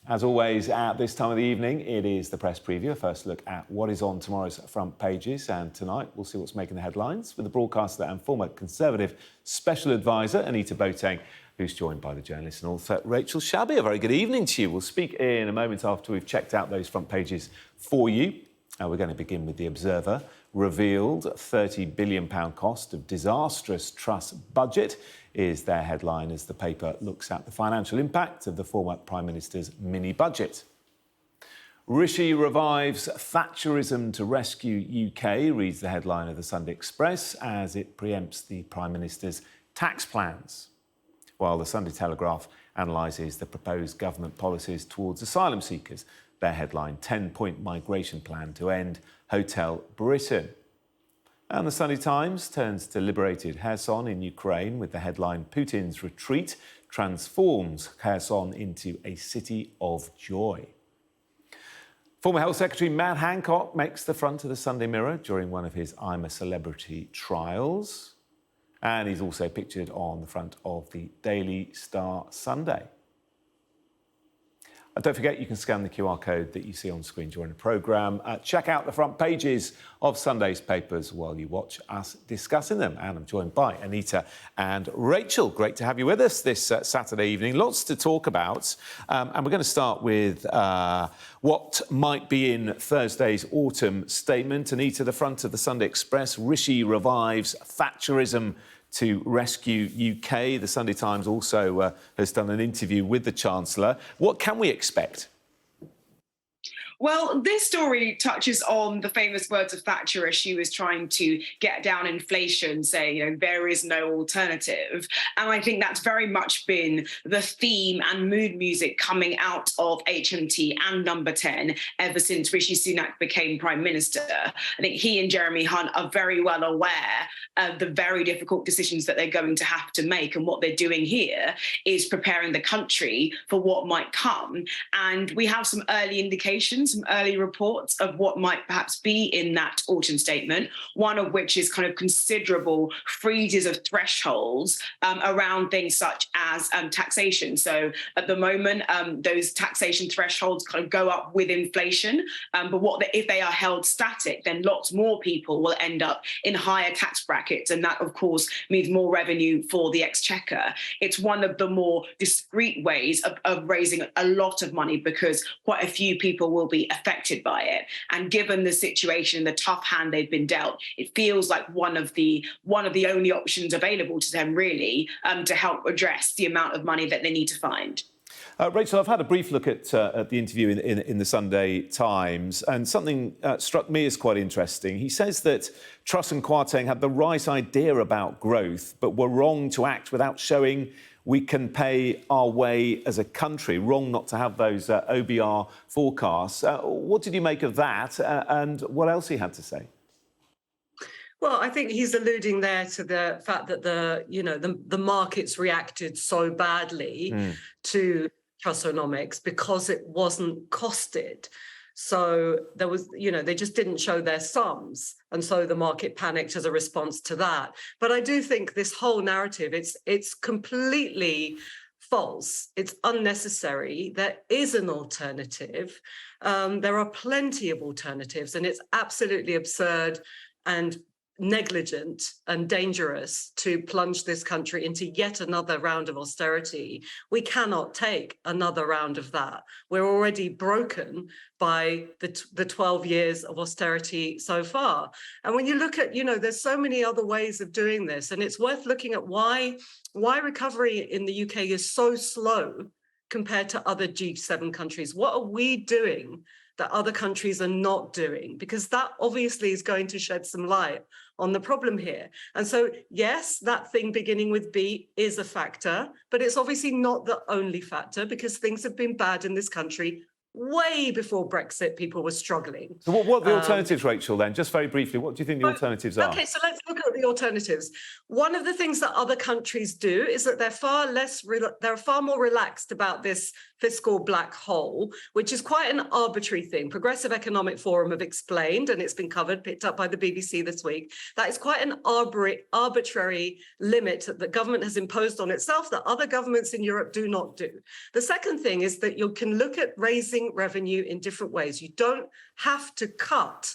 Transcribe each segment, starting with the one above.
As always, at this time of the evening, it is the press preview, a first look at what is on tomorrow's front pages. And tonight, we'll see what's making the headlines with the broadcaster and former Conservative Special Advisor, Anita Boateng, who's joined by the journalist and author Rachel Shabi. A very good evening to you. We'll speak in a moment after we've checked out those front pages for you. We're going to begin with The Observer. Revealed £30 billion cost of disastrous Truss budget is their headline as the paper looks at the financial impact of the former Prime Minister's mini-budget. Rishi revives Thatcherism to rescue UK, reads the headline of the Sunday Express, as it preempts the Prime Minister's tax plans. While the Sunday Telegraph analyses the proposed government policies towards asylum seekers, their headline, 10-point migration plan to end Hotel Britain. And the Sunday Times turns to liberated Kherson in Ukraine with the headline, Putin's retreat transforms Kherson into a city of joy. Former Health Secretary Matt Hancock makes the front of the Sunday Mirror during one of his I'm a Celebrity trials. And he's also pictured on the front of the Daily Star Sunday. Don't forget, you can scan the QR code that you see on screen during the programme. Check out the front pages of Sunday's papers while you watch us discussing them. And I'm joined by Anita and Rachel. Great to have you with us this Saturday evening. Lots to talk about. And we're going to start with what might be in Thursday's autumn statement. Anita, the front of the Sunday Express, Rishi revives Thatcherism to rescue UK. The Sunday Times also has done an interview with the Chancellor. What can we expect? Well, this story touches on the famous words of Thatcher as she was trying to get down inflation, saying, there is no alternative. And I think that's very much been the theme and mood music coming out of HMT and Number 10 ever since Rishi Sunak became Prime Minister. I think he and Jeremy Hunt are very well aware of the very difficult decisions that they're going to have to make. And what they're doing here is preparing the country for what might come. And we have some early indications, some early reports of what might perhaps be in that autumn statement, one of which is kind of considerable freezes of thresholds around things such as taxation. So at the moment, those taxation thresholds kind of go up with inflation. But if they are held static, then lots more people will end up in higher tax brackets. And that, of course, means more revenue for the Exchequer. It's one of the more discreet ways of raising a lot of money because quite a few people will be affected by it. And given the situation, the tough hand they've been dealt, it feels like one of the only options available to them, really, to help address the amount of money that they need to find. Rachel, I've had a brief look at the interview in the Sunday Times, and something struck me as quite interesting. He says that Truss and Boateng had the right idea about growth, but were wrong to act without showing we can pay our way as a country. Wrong not to have those OBR forecasts. What did you make of that, and what else he had to say? Well, I think he's alluding there to the fact that the markets reacted so badly to Trussonomics because it wasn't costed. So there was, they just didn't show their sums. And so the market panicked as a response to that. But I do think this whole narrative, it's completely false. It's unnecessary. There is an alternative. There are plenty of alternatives, and it's absolutely absurd and negligent and dangerous to plunge this country into yet another round of austerity. We cannot take another round of that. We're already broken by the 12 years of austerity so far. And when you look at, there's so many other ways of doing this, and it's worth looking at why recovery in the UK is so slow compared to other G7 countries. What are we doing that other countries are not doing? Because that obviously is going to shed some light on the problem here. And so, yes, that thing beginning with B is a factor, but it's obviously not the only factor because things have been bad in this country way before Brexit, people were struggling. So what are the alternatives, Rachel, then? Just very briefly, what do you think the alternatives are? Okay, so let's look at the alternatives. One of the things that other countries do is that they're far more relaxed about this fiscal black hole, which is quite an arbitrary thing. Progressive Economic Forum have explained, and it's been picked up by the BBC this week, that it's quite an arbitrary limit that the government has imposed on itself that other governments in Europe do not do. The second thing is that you can look at raising revenue in different ways. You don't have to cut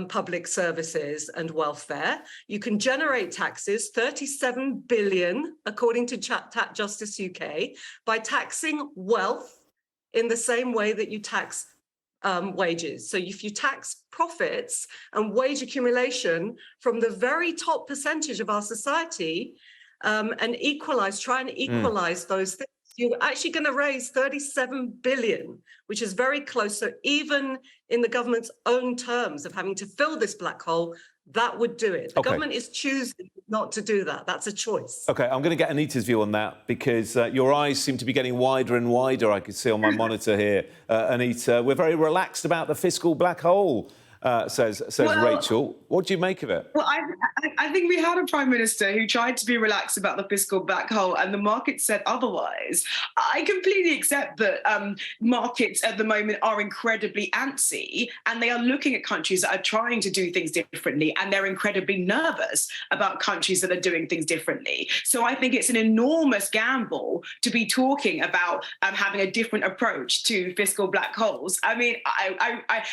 public services and welfare. You can generate taxes, 37 billion, according to Tax Justice UK, by taxing wealth in the same way that you tax wages. So if you tax profits and wage accumulation from the very top percentage of our society and try and equalize those things, you're actually going to raise 37 billion, which is very close. So even in the government's own terms of having to fill this black hole, that would do it. The government is choosing not to do that. That's a choice. OK, I'm going to get Anita's view on that because your eyes seem to be getting wider and wider, I can see on my monitor here. Anita, we're very relaxed about the fiscal black hole, says Rachel. What do you make of it? Well, I think we had a prime minister who tried to be relaxed about the fiscal black hole and the market said otherwise. I completely accept that markets at the moment are incredibly antsy and they are looking at countries that are trying to do things differently and they're incredibly nervous about countries that are doing things differently. So I think it's an enormous gamble to be talking about having a different approach to fiscal black holes. I mean,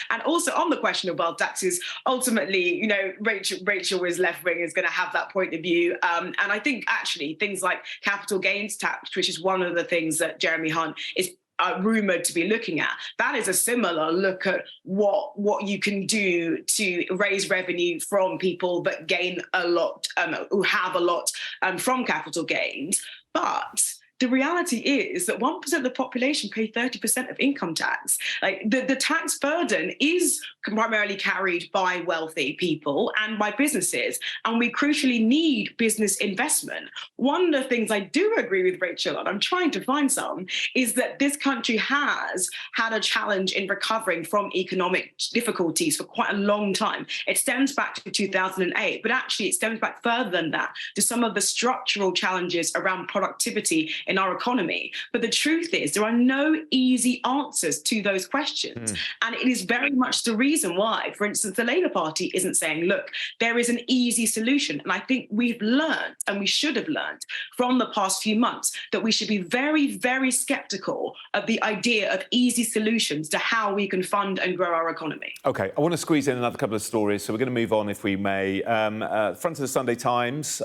and also on the question of wealth taxes, ultimately, you know, Rachel is left wing, is going to have that point of view. And I think actually things like capital gains tax, which is one of the things that Jeremy Hunt is rumoured to be looking at, that is a similar look at what you can do to raise revenue from people that gain a lot, who have a lot from capital gains. But the reality is that 1% of the population pay 30% of income tax. Like the tax burden is primarily carried by wealthy people and by businesses, and we crucially need business investment. One of the things I do agree with Rachel on, I'm trying to find some, is that this country has had a challenge in recovering from economic difficulties for quite a long time. It stems back to 2008, but actually it stems back further than that to some of the structural challenges around productivity in our economy. But the truth is there are no easy answers to those questions. And it is very much the reason why, for instance, the Labour Party isn't saying, look, there is an easy solution. And I think we've learned, and we should have learned from the past few months, that we should be very, very sceptical of the idea of easy solutions to how we can fund and grow our economy. OK, I want to squeeze in another couple of stories, so we're going to move on if we may. Front of the Sunday Times,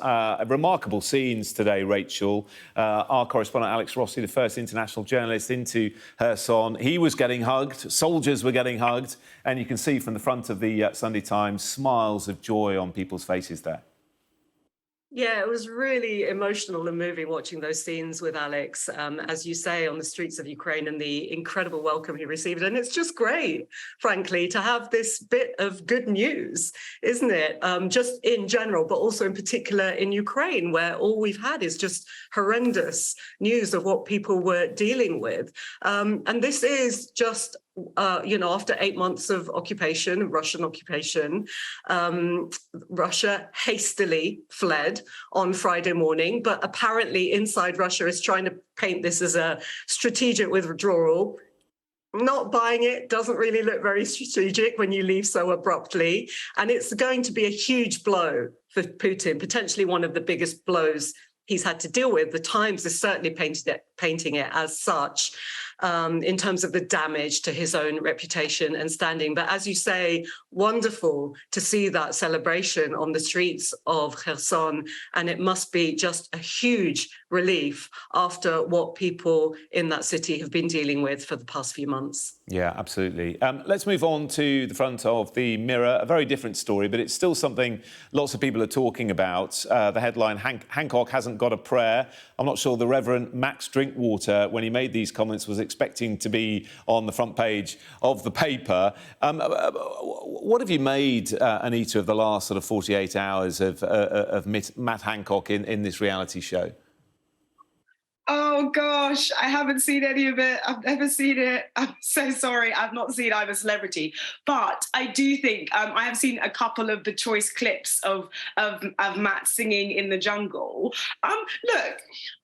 remarkable scenes today, Rachel. Our correspondent Alex Rossi, the first international journalist into Kherson, he was getting hugged, soldiers were getting hugged, and you can see from the front of the Sunday Times smiles of joy on people's faces there. Yeah, it was really emotional and moving watching those scenes with Alex, as you say, on the streets of Ukraine and the incredible welcome he received. And it's just great, frankly, to have this bit of good news, isn't it? Just in general, but also in particular in Ukraine, where all we've had is just horrendous news of what people were dealing with. And this is just after 8 months of occupation, Russian occupation, Russia hastily fled on Friday morning, but apparently inside Russia is trying to paint this as a strategic withdrawal. Not buying it, doesn't really look very strategic when you leave so abruptly. And it's going to be a huge blow for Putin, potentially one of the biggest blows he's had to deal with. The Times is certainly painting it as such, in terms of the damage to his own reputation and standing. But as you say, wonderful to see that celebration on the streets of Kherson. And it must be just a huge relief after what people in that city have been dealing with for the past few months. Yeah, absolutely. Let's move on to the front of the Mirror. A very different story, but it's still something lots of people are talking about. The headline, Hancock hasn't got a prayer. I'm not sure the Reverend Max Drinkwater, when he made these comments, was expecting to be on the front page of the paper. What have you made, Anita, of the last sort of 48 hours of Matt Hancock in this reality show? Oh, Oh gosh, I haven't seen any of it. I've never seen it. I'm so sorry. I've not seen I'm a Celebrity, but I do think I have seen a couple of the choice clips of Matt singing in the jungle. Look,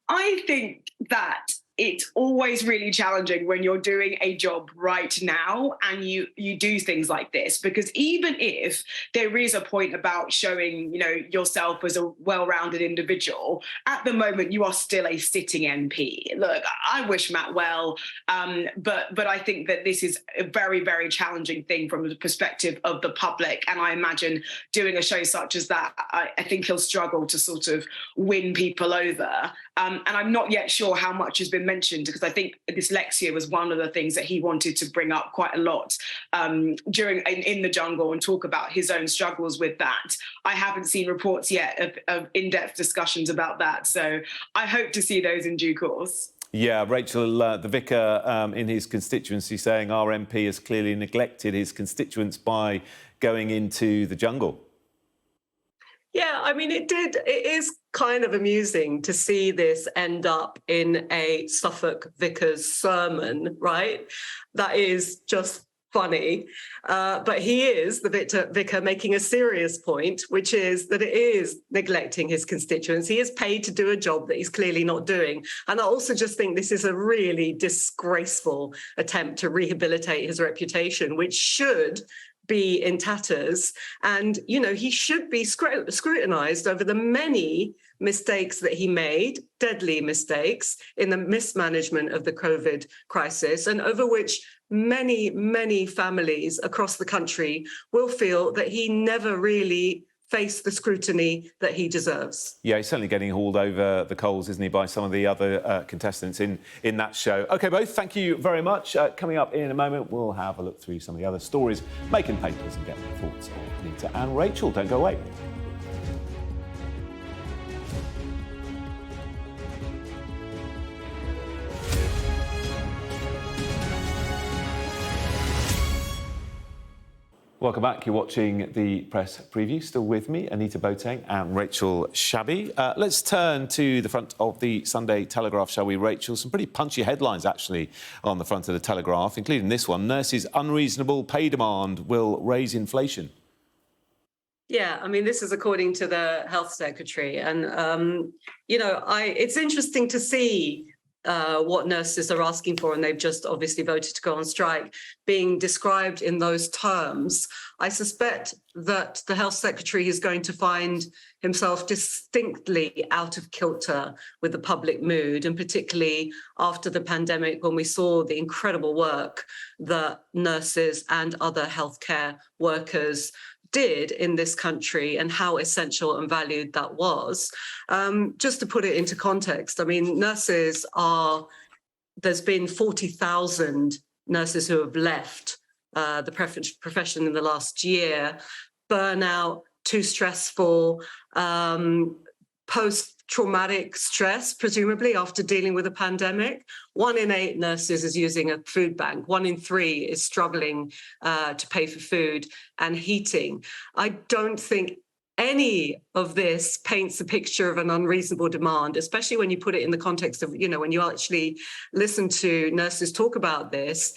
I think that it's always really challenging when you're doing a job right now and you do things like this, because even if there is a point about showing, yourself as a well-rounded individual, at the moment you are still a sitting MP. Look, I wish Matt well, but I think that this is a very, very challenging thing from the perspective of the public. And I imagine doing a show such as that, I think he'll struggle to sort of win people over. And I'm not yet sure how much has been mentioned, because I think dyslexia was one of the things that he wanted to bring up quite a lot during in the jungle and talk about his own struggles with that. I haven't seen reports yet of in-depth discussions about that. So I hope to see those in due course. Yeah, Rachel, the vicar in his constituency saying our MP has clearly neglected his constituents by going into the jungle. Yeah, I mean, it is kind of amusing to see this end up in a Suffolk vicar's sermon, right? That is just funny. But he is, the vicar, making a serious point, which is that it is neglecting his constituents. He is paid to do a job that he's clearly not doing. And I also just think this is a really disgraceful attempt to rehabilitate his reputation, which should be in tatters. And, he should be scrutinised over the many mistakes that he made, deadly mistakes, in the mismanagement of the COVID crisis, and over which many, many families across the country will feel that he never really face the scrutiny that he deserves. Yeah, he's certainly getting hauled over the coals, isn't he, by some of the other contestants in that show. OK, both, thank you very much. Coming up in a moment, we'll have a look through some of the other stories making papers and get the thoughts of Anita and Rachel. Don't go away. Welcome back. You're watching the press preview. Still with me, Anita Boateng and Rachel Shabi. Let's turn to the front of the Sunday Telegraph, shall we, Rachel? Some pretty punchy headlines, actually, on the front of the Telegraph, including this one. Nurses' unreasonable pay demand will raise inflation. Yeah, I mean, this is according to the Health Secretary. And, it's interesting to see what nurses are asking for, and they've just obviously voted to go on strike, being described in those terms. I suspect that the Health Secretary is going to find himself distinctly out of kilter with the public mood, and particularly after the pandemic, when we saw the incredible work that nurses and other healthcare workers did in this country and how essential and valued that was. Just to put it into context, I mean, there's been 40,000 nurses who have left the profession in the last year. Burnout, too stressful, post-traumatic stress, presumably after dealing with a pandemic. 1 in 8 nurses is using a food bank. 1 in 3 is struggling to pay for food and heating. I don't think any of this paints a picture of an unreasonable demand, especially when you put it in the context of, when you actually listen to nurses talk about this.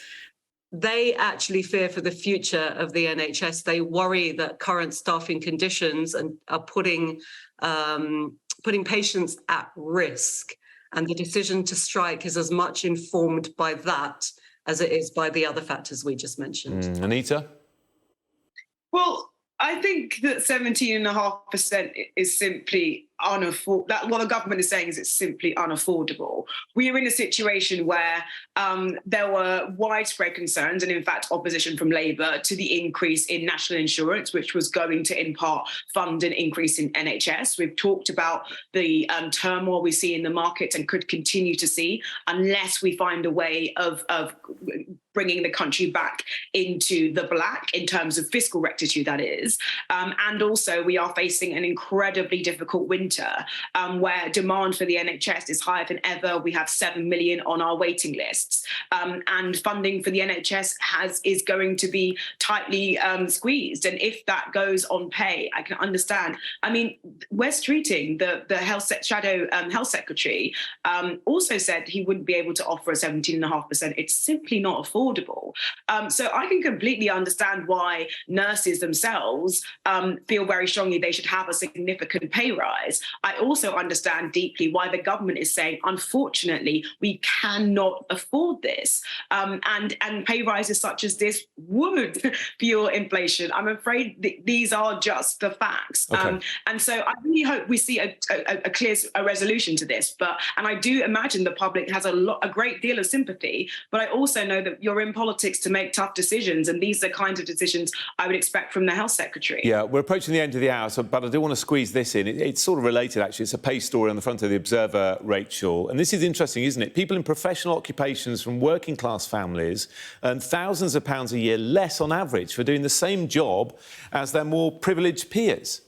They actually fear for the future of the NHS. They worry that current staffing conditions are putting patients at risk. And the decision to strike is as much informed by that as it is by the other factors we just mentioned. Anita? Well, I think that 17.5% is simply unaffordable. What the government is saying is it's simply unaffordable. We are in a situation where there were widespread concerns and, in fact, opposition from Labour to the increase in national insurance, which was going to, in part, fund an increase in NHS. We've talked about the turmoil we see in the markets and could continue to see unless we find a way of bringing the country back into the black in terms of fiscal rectitude, that is. And also, we are facing an incredibly difficult winter winter, where demand for the NHS is higher than ever. We have 7 million on our waiting lists, and funding for the NHS is going to be tightly squeezed. And if that goes on pay, I can understand. I mean, Wes Streeting, the shadow health secretary, also said he wouldn't be able to offer a 17.5%. It's simply not affordable. So I can completely understand why nurses themselves feel very strongly they should have a significant pay rise. I also understand deeply why the government is saying, unfortunately, we cannot afford this. And pay rises such as this would fuel inflation. I'm afraid these are just the facts. Okay. And so I really hope we see a clear resolution to this. And I do imagine the public has a great deal of sympathy, but I also know that you're in politics to make tough decisions, and these are the kinds of decisions I would expect from the health secretary. Yeah, we're approaching the end of the hour, but I do want to squeeze this in. It's sort of related, actually. It's a pay story on the front of the Observer, Rachel. And this is interesting, isn't it? People in professional occupations from working class families earn thousands of pounds a year less on average for doing the same job as their more privileged peers.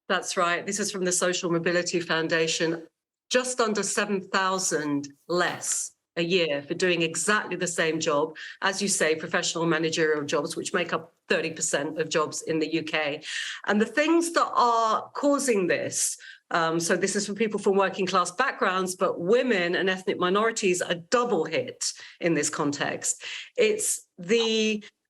That's right. This is from the Social Mobility Foundation. Just under 7,000 less a year for doing exactly the same job, as you say, professional managerial jobs, which make up 30% of jobs in the UK. And the things that are causing this, so this is for people from working class backgrounds, but women and ethnic minorities are double hit in this context. It's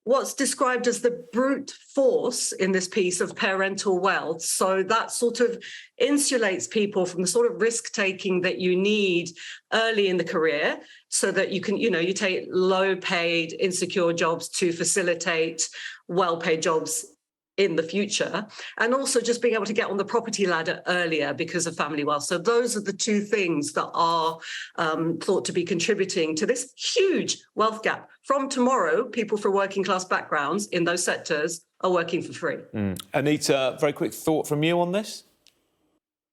what's described as the brute force in this piece of parental wealth. So that sort of insulates people from the sort of risk-taking that you need early in the career so that you can, you take low-paid, insecure jobs to facilitate well-paid jobs in the future, and also just being able to get on the property ladder earlier because of family wealth. So those are the two things that are thought to be contributing to this huge wealth gap. From tomorrow, people from working class backgrounds in those sectors are working for free. Anita, very quick thought from you on this?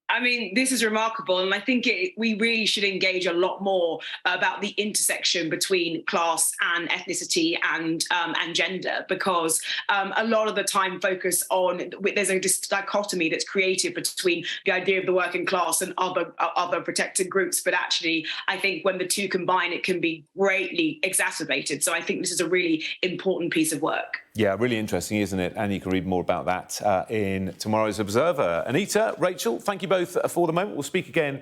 I mean, this is remarkable, and I think we really should engage a lot more about the intersection between class and ethnicity and gender, because a lot of the time there's a dichotomy that's created between the idea of the working class and other protected groups. But actually, I think when the two combine, it can be greatly exacerbated. So I think this is a really important piece of work. Yeah, really interesting, isn't it? And you can read more about that in tomorrow's Observer. Anita, Rachel, thank you both for the moment. We'll speak again